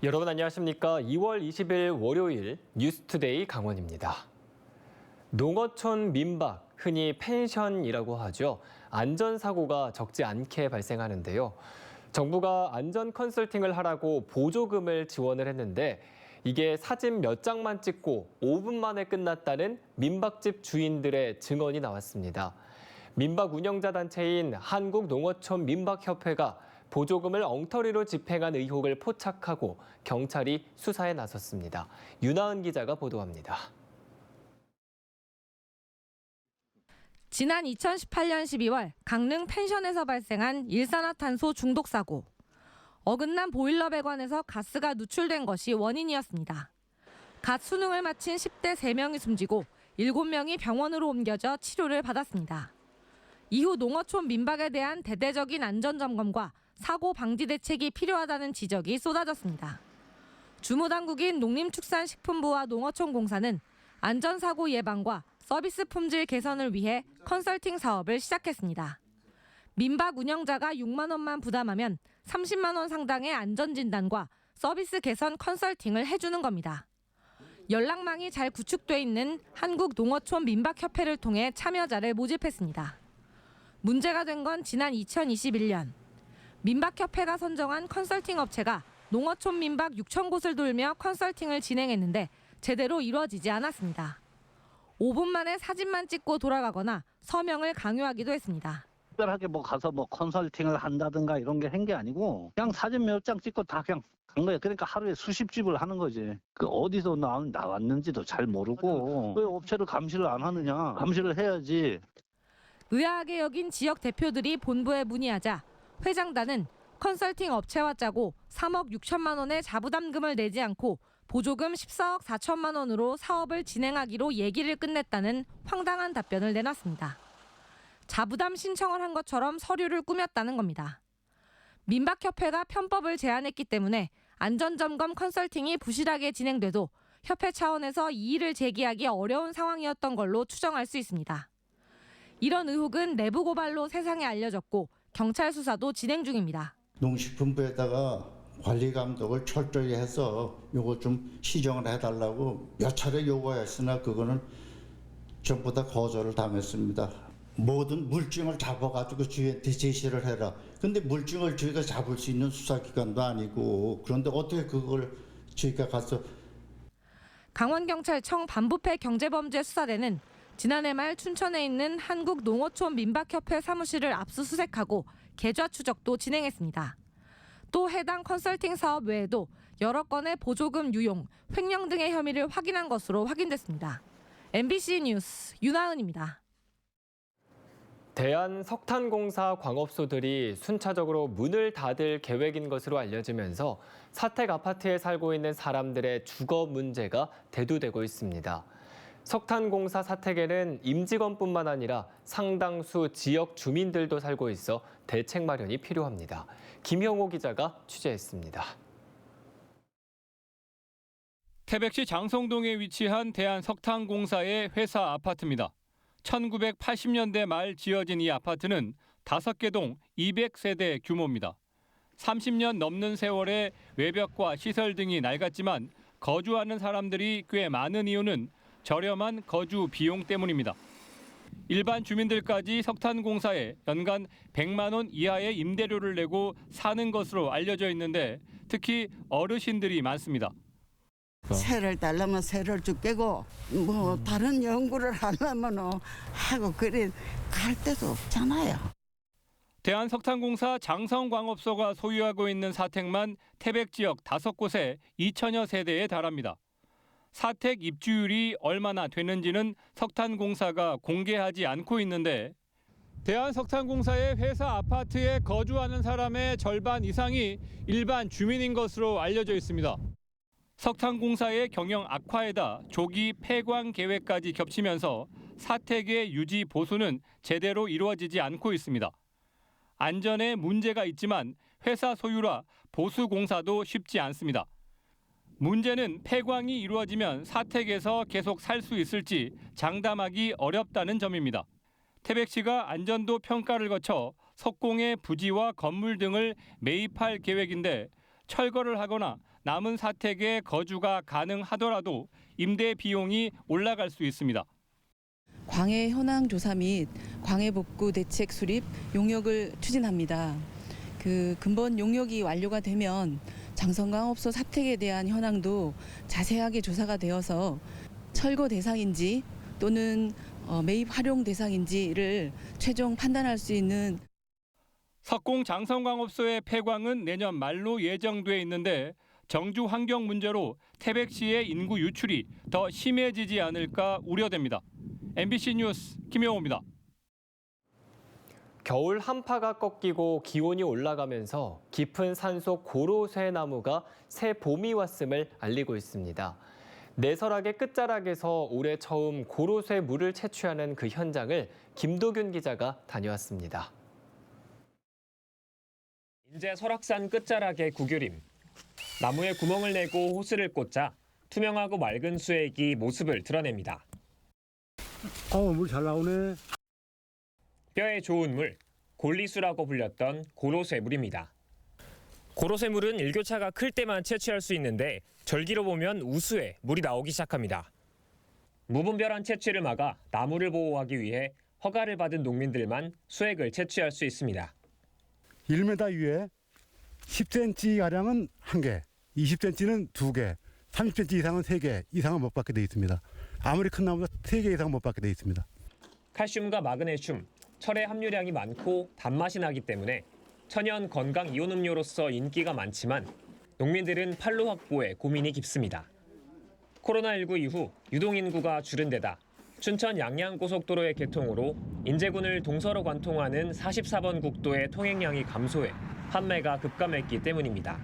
여러분 안녕하십니까? 2월 20일 월요일 뉴스투데이 강원입니다. 농어촌 민박, 흔히 펜션이라고 하죠. 안전사고가 적지 않게 발생하는데요. 정부가 안전 컨설팅을 하라고 보조금을 지원을 했는데 이게 사진 몇 장만 찍고 5분 만에 끝났다는 민박집 주인들의 증언이 나왔습니다. 민박 운영자 단체인 한국농어촌 민박협회가 보조금을 엉터리로 집행한 의혹을 포착하고 경찰이 수사에 나섰습니다. 윤하은 기자가 보도합니다. 지난 2018년 12월 강릉 펜션에서 발생한 일산화탄소 중독 사고. 어긋난 보일러 배관에서 가스가 누출된 것이 원인이었습니다. 갓 수능을 마친 10대 3명이 숨지고 7명이 병원으로 옮겨져 치료를 받았습니다. 이후 농어촌 민박에 대한 대대적인 안전점검과 사고 방지 대책이 필요하다는 지적이 쏟아졌습니다. 주무당국인 농림축산식품부와 농어촌공사는 안전사고 예방과 서비스 품질 개선을 위해 컨설팅 사업을 시작했습니다. 민박 운영자가 6만 원만 부담하면 30만 원 상당의 안전진단과 서비스 개선 컨설팅을 해주는 겁니다. 연락망이 잘 구축돼 있는 한국농어촌 민박협회를 통해 참여자를 모집했습니다. 문제가 된 건 지난 2021년. 민박협회가 선정한 컨설팅 업체가 농어촌 민박 6천 곳을 돌며 컨설팅을 진행했는데 제대로 이루어지지 않았습니다. 5분 만에 사진만 찍고 돌아가거나 서명을 강요하기도 했습니다. 특별하게 가서 컨설팅을 한다든가 이런 게 한 게 아니고 그냥 사진 몇 장 찍고 다 그냥 간 거예요. 그러니까 하루에 수십 집을 하는 거지. 그 어디서 나왔는지도 잘 모르고 왜 업체를 감시를 안 하느냐. 감시를 해야지. 의아하게 여긴 지역 대표들이 본부에 문의하자 회장단은 컨설팅 업체와 짜고 3억 6천만 원의 자부담금을 내지 않고 보조금 14억 4천만 원으로 사업을 진행하기로 얘기를 끝냈다는 황당한 답변을 내놨습니다. 자부담 신청을 한 것처럼 서류를 꾸몄다는 겁니다. 민박협회가 편법을 제안했기 때문에 안전점검 컨설팅이 부실하게 진행돼도 협회 차원에서 이의를 제기하기 어려운 상황이었던 걸로 추정할 수 있습니다. 이런 의혹은 내부 고발로 세상에 알려졌고 경찰 수사도 진행 중입니다. 농식품부에다가 관리 감독을 철저히 해서 이거 좀 시정을 해달라고 몇 차례 요구했으나 그거는 전부 다 거절을 당했습니다. 모든 물증을 잡아가지고 주위한테 제시를 해라. 근데 물증을 저희가 잡을 수 있는 수사기관도 아니고 그런데 어떻게 그걸 저희가 가서. 강원경찰청 반부패 경제범죄수사대는 지난해 말 춘천에 있는 한국농어촌 민박협회 사무실을 압수수색하고 계좌 추적도 진행했습니다. 또 해당 컨설팅 사업 외에도 여러 건의 보조금 유용, 횡령 등의 혐의를 확인한 것으로 확인됐습니다. MBC 뉴스 윤하은입니다. 대한석탄공사 광업소들이 순차적으로 문을 닫을 계획인 것으로 알려지면서 사택 아파트에 살고 있는 사람들의 주거 문제가 대두되고 있습니다. 석탄공사 사택에는 임직원뿐만 아니라 상당수 지역 주민들도 살고 있어 대책 마련이 필요합니다. 김형호 기자가 취재했습니다. 태백시 장성동에 위치한 대한석탄공사의 회사 아파트입니다. 1980년대 말 지어진 이 아파트는 5개 동 200세대 규모입니다. 30년 넘는 세월에 외벽과 시설 등이 낡았지만 거주하는 사람들이 꽤 많은 이유는 저렴한 거주 비용 때문입니다. 일반 주민들까지 석탄공사에 연간 100만 원 이하의 임대료를 내고 사는 것으로 알려져 있는데 특히 어르신들이 많습니다. 세를 달라면 세를 줄게고 다른 연구를 하려면 하고 그래 갈 데도 없잖아요. 대한석탄공사 장성광업소가 소유하고 있는 사택만 태백 지역 5곳에 2천여 세대에 달합니다. 사택 입주율이 얼마나 되는지는 석탄공사가 공개하지 않고 있는데 대한석탄공사의 회사 아파트에 거주하는 사람의 절반 이상이 일반 주민인 것으로 알려져 있습니다. 석탄공사의 경영 악화에다 조기 폐광 계획까지 겹치면서 사택의 유지 보수는 제대로 이루어지지 않고 있습니다. 안전에 문제가 있지만 회사 소유라 보수 공사도 쉽지 않습니다. 문제는 폐광이 이루어지면 사택에서 계속 살 수 있을지 장담하기 어렵다는 점입니다. 태백시가 안전도 평가를 거쳐 석공의 부지와 건물 등을 매입할 계획인데 철거를 하거나 남은 사택에 거주가 가능하더라도 임대 비용이 올라갈 수 있습니다. 광해 현황 조사 및 광해 복구 대책 수립 용역을 추진합니다. 그 근본 용역이 완료가 되면 장성강업소 사택에 대한 현황도 자세하게 조사가 되어서 철거 대상인지 또는 매입 활용 대상인지를 최종 판단할 수 있는 석공 장성광업소의 폐광은 내년 말로 예정돼 있는데 정주 환경 문제로 태백시의 인구 유출이 더 심해지지 않을까 우려됩니다. MBC 뉴스 김영호입니다. 겨울 한파가 꺾이고 기온이 올라가면서 깊은 산속 고로쇠나무가 새 봄이 왔음을 알리고 있습니다. 내설악의 끝자락에서 올해 처음 고로쇠 물을 채취하는 그 현장을 김도균 기자가 다녀왔습니다. 인제 설악산 끝자락의 구규림. 나무에 구멍을 내고 호스를 꽂자 투명하고 맑은 수액이 모습을 드러냅니다. 물 잘 나오네. 뼈에 좋은 물, 골리수라고 불렸던 고로쇠물입니다. 고로쇠물은 일교차가 클 때만 채취할 수 있는데 절기로 보면 우수에 물이 나오기 시작합니다. 무분별한 채취를 막아 나무를 보호하기 위해 허가를 받은 농민들만 수액을 채취할 수 있습니다. 1m 위에 10cm 가량은 1개, 20cm는 2개, 30cm 이상은 3개 이상은 못 받게 돼 있습니다. 아무리 큰 나무도 3개 이상 못 받게 돼 있습니다. 칼슘과 마그네슘, 철의 함유량이 많고 단맛이 나기 때문에 천연 건강 이온 음료로서 인기가 많지만 농민들은 판로 확보에 고민이 깊습니다. 코로나19 이후 유동인구가 줄은 데다 춘천 양양고속도로의 개통으로 인제군을 동서로 관통하는 44번 국도의 통행량이 감소해 판매가 급감했기 때문입니다.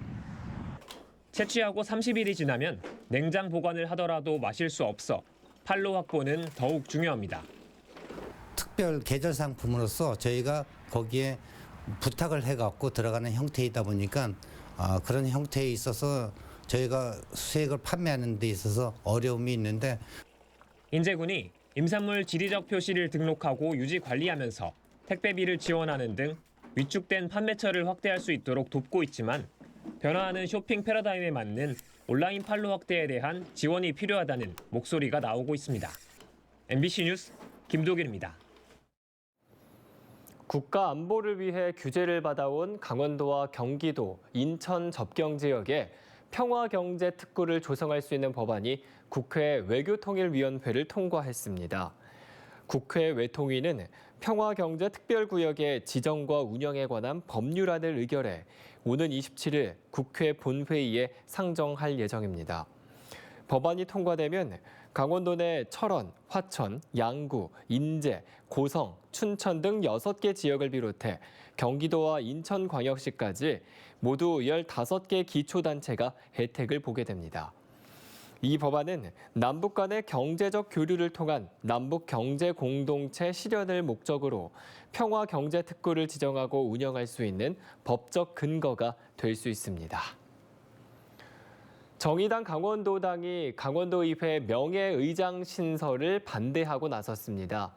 채취하고 30일이 지나면 냉장 보관을 하더라도 마실 수 없어 판로 확보는 더욱 중요합니다. 특별 계절 상품으로서 저희가 거기에 부탁을 해갖고 들어가는 형태이다 보니까 그런 형태에 있어서 저희가 수액을 판매하는 데 있어서 어려움이 있는데 인제군이 임산물 지리적 표시를 등록하고 유지 관리하면서 택배비를 지원하는 등 위축된 판매처를 확대할 수 있도록 돕고 있지만 변화하는 쇼핑 패러다임에 맞는 온라인 판로 확대에 대한 지원이 필요하다는 목소리가 나오고 있습니다. MBC 뉴스 김도균입니다. 국가 안보를 위해 규제를 받아온 강원도와 경기도, 인천 접경 지역에 평화경제특구를 조성할 수 있는 법안이 국회 외교통일위원회를 통과했습니다. 국회 외통위는 평화경제특별구역의 지정과 운영에 관한 법률안을 의결해 오는 27일 국회 본회의에 상정할 예정입니다. 법안이 통과되면 강원도 내 철원, 화천, 양구, 인제, 고성, 춘천 등 6개 지역을 비롯해 경기도와 인천광역시까지 모두 15개 기초단체가 혜택을 보게 됩니다. 이 법안은 남북 간의 경제적 교류를 통한 남북 경제 공동체 실현을 목적으로 평화경제특구를 지정하고 운영할 수 있는 법적 근거가 될 수 있습니다. 정의당 강원도당이 강원도의회 명예의장 신설을 반대하고 나섰습니다.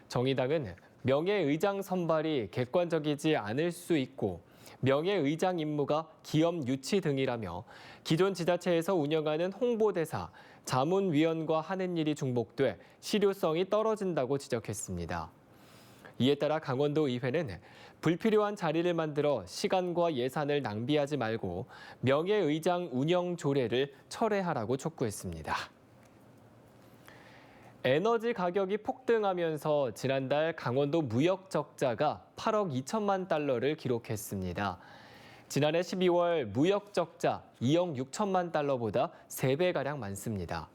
정의당은 명예의장 선발이 객관적이지 않을 수 있고 명예의장 임무가 기업 유치 등이라며 기존 지자체에서 운영하는 홍보대사, 자문위원과 하는 일이 중복돼 실효성이 떨어진다고 지적했습니다. 이에 따라 강원도의회는 불필요한 자리를 만들어 시간과 예산을 낭비하지 말고 명예의장 운영 조례를 철회하라고 촉구했습니다. 에너지 가격이 폭등하면서 지난달 강원도 무역 적자가 8억 2천만 달러를 기록했습니다. 지난해 12월 무역 적자 2억 6천만 달러보다 3배가량 많습니다.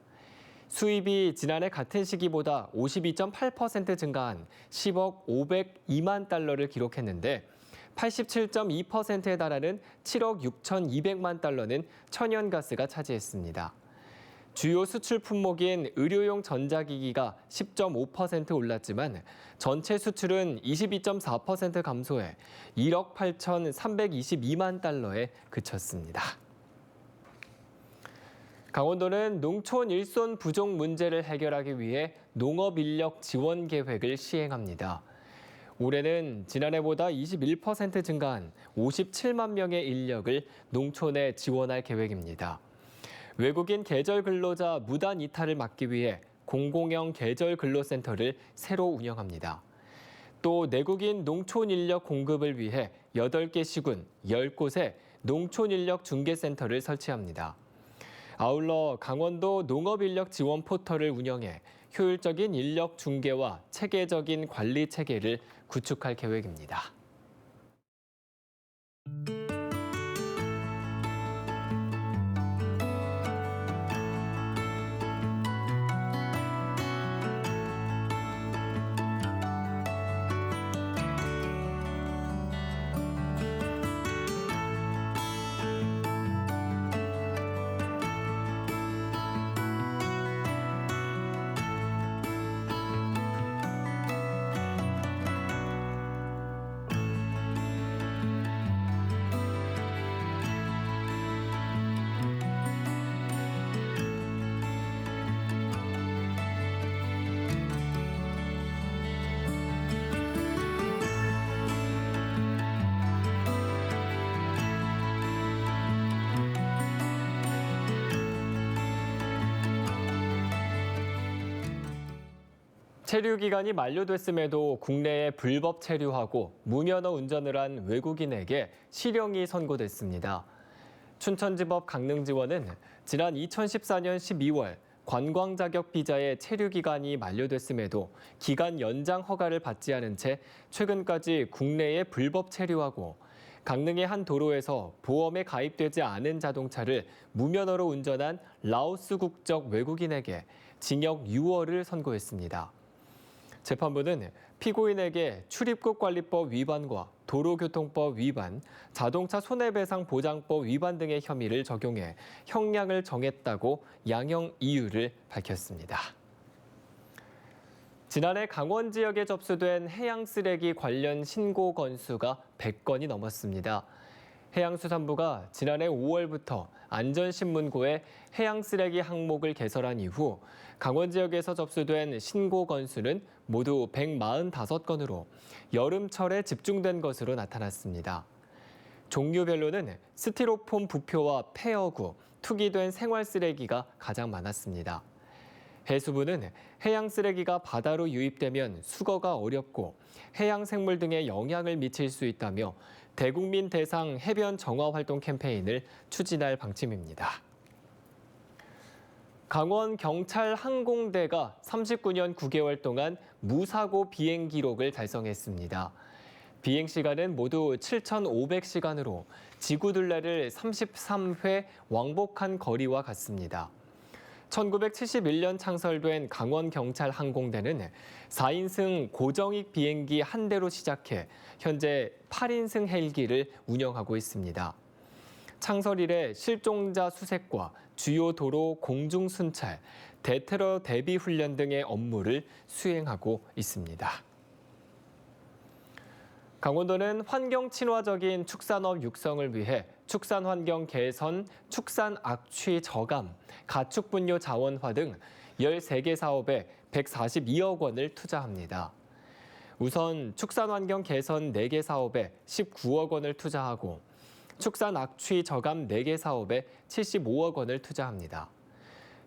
수입이 지난해 같은 시기보다 52.8% 증가한 10억 502만 달러를 기록했는데 87.2%에 달하는 7억 6,200만 달러는 천연가스가 차지했습니다. 주요 수출 품목인 의료용 전자기기가 10.5% 올랐지만 전체 수출은 22.4% 감소해 1억 8,322만 달러에 그쳤습니다. 강원도는 농촌 일손 부족 문제를 해결하기 위해 농업 인력 지원 계획을 시행합니다. 올해는 지난해보다 21% 증가한 57만 명의 인력을 농촌에 지원할 계획입니다. 외국인 계절 근로자 무단 이탈을 막기 위해 공공형 계절 근로센터를 새로 운영합니다. 또 내국인 농촌 인력 공급을 위해 8개 시군 10곳에 농촌 인력 중개센터를 설치합니다. 아울러 강원도 농업인력 지원 포털을 운영해 효율적인 인력 중개와 체계적인 관리 체계를 구축할 계획입니다. 체류 기간이 만료됐음에도 국내에 불법 체류하고 무면허 운전을 한 외국인에게 실형이 선고됐습니다. 춘천지법 강릉지원은 지난 2014년 12월 관광 자격 비자의 체류 기간이 만료됐음에도 기간 연장 허가를 받지 않은 채 최근까지 국내에 불법 체류하고 강릉의 한 도로에서 보험에 가입되지 않은 자동차를 무면허로 운전한 라오스 국적 외국인에게 징역 6월을 선고했습니다. 재판부는 피고인에게 출입국 관리법 위반과 도로교통법 위반, 자동차 손해배상 보장법 위반 등의 혐의를 적용해 형량을 정했다고 양형 이유를 밝혔습니다. 지난해 강원 지역에 접수된 해양 쓰레기 관련 신고 건수가 100건이 넘었습니다. 해양수산부가 지난해 5월부터 안전신문고에 해양 쓰레기 항목을 개설한 이후 강원 지역에서 접수된 신고 건수는 모두 145건으로 여름철에 집중된 것으로 나타났습니다. 종류별로는 스티로폼 부표와 폐어구, 투기된 생활 쓰레기가 가장 많았습니다. 해수부는 해양 쓰레기가 바다로 유입되면 수거가 어렵고 해양 생물 등에 영향을 미칠 수 있다며 대국민 대상 해변 정화 활동 캠페인을 추진할 방침입니다. 강원 경찰 항공대가 39년 9개월 동안 무사고 비행 기록을 달성했습니다. 비행 시간은 모두 7,500시간으로 지구둘레를 33회 왕복한 거리와 같습니다. 1971년 창설된 강원경찰항공대는 4인승 고정익 비행기 한 대로 시작해 현재 8인승 헬기를 운영하고 있습니다. 창설 이래 실종자 수색과 주요 도로 공중 순찰, 대테러 대비 훈련 등의 업무를 수행하고 있습니다. 강원도는 환경 친화적인 축산업 육성을 위해 축산 환경 개선, 축산 악취 저감, 가축 분뇨 자원화 등 13개 사업에 142억 원을 투자합니다. 우선 축산 환경 개선 4개 사업에 19억 원을 투자하고 축산 악취 저감 4개 사업에 75억 원을 투자합니다.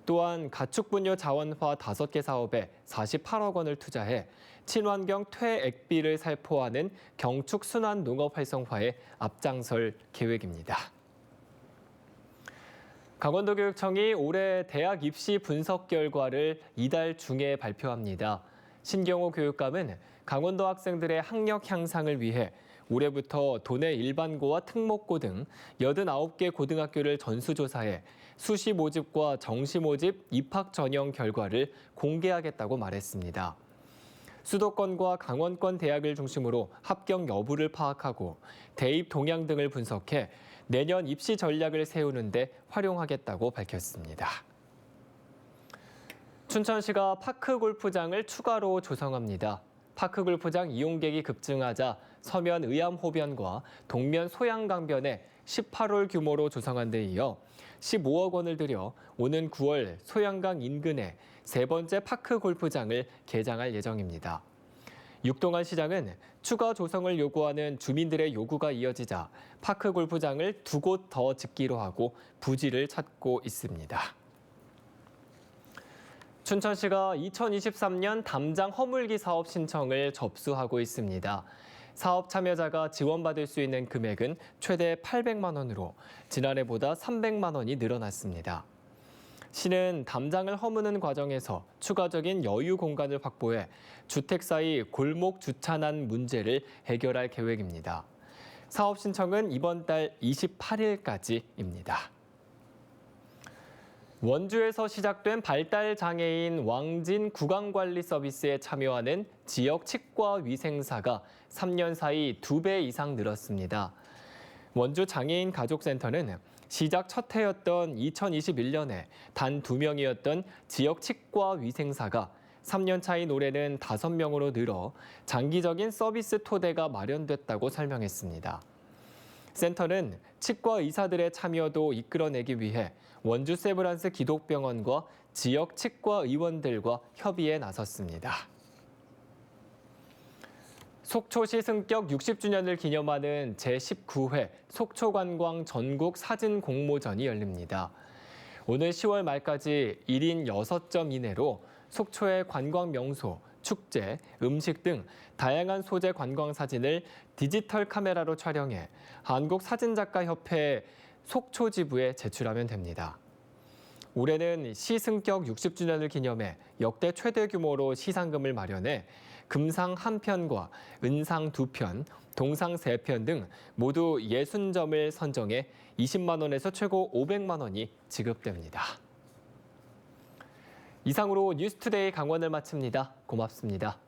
또한 가축 분뇨 자원화 5개 사업에 48억 원을 투자해 친환경 퇴액비를 살포하는 경축 순환 농업 활성화에 앞장설 계획입니다. 강원도교육청이 올해 대학 입시 분석 결과를 이달 중에 발표합니다. 신경호 교육감은 강원도 학생들의 학력 향상을 위해 올해부터 도내 일반고와 특목고 등 89개 고등학교를 전수조사해 수시 모집과 정시 모집 입학 전형 결과를 공개하겠다고 말했습니다. 수도권과 강원권 대학을 중심으로 합격 여부를 파악하고 대입 동향 등을 분석해 내년 입시 전략을 세우는 데 활용하겠다고 밝혔습니다. 춘천시가 파크 골프장을 추가로 조성합니다. 파크 골프장 이용객이 급증하자 서면 의암호변과 동면 소양강변에 18홀 규모로 조성한 데 이어 15억 원을 들여 오는 9월 소양강 인근에 세 번째 파크 골프장을 개장할 예정입니다. 육동안 시장은 추가 조성을 요구하는 주민들의 요구가 이어지자 파크 골프장을 2곳 더 짓기로 하고 부지를 찾고 있습니다. 춘천시가 2023년 담장 허물기 사업 신청을 접수하고 있습니다. 사업 참여자가 지원받을 수 있는 금액은 최대 800만 원으로 지난해보다 300만 원이 늘어났습니다. 시는 담장을 허무는 과정에서 추가적인 여유 공간을 확보해 주택 사이 골목 주차난 문제를 해결할 계획입니다. 사업 신청은 이번 달 28일까지입니다. 원주에서 시작된 발달 장애인 왕진 구강관리 서비스에 참여하는 지역 치과 위생사가 3년 사이 2배 이상 늘었습니다. 원주 장애인 가족센터는 시작 첫 해였던 2021년에 단 2명이었던 지역 치과 위생사가 3년 차인 올해는 5명으로 늘어 장기적인 서비스 토대가 마련됐다고 설명했습니다. 센터는 치과 의사들의 참여도 이끌어내기 위해 원주 세브란스 기독병원과 지역 치과 의원들과 협의에 나섰습니다. 속초시 승격 60주년을 기념하는 제19회 속초관광 전국 사진 공모전이 열립니다. 오늘 10월 말까지 1인 6점 이내로 속초의 관광 명소, 축제, 음식 등 다양한 소재 관광 사진을 디지털 카메라로 촬영해 한국사진작가협회 속초 지부에 제출하면 됩니다. 올해는 시 승격 60주년을 기념해 역대 최대 규모로 시상금을 마련해 금상 1편과 은상 2편, 동상 3편 등 모두 60점을 선정해 20만 원에서 최고 500만 원이 지급됩니다. 이상으로 뉴스투데이 강원을 마칩니다. 고맙습니다.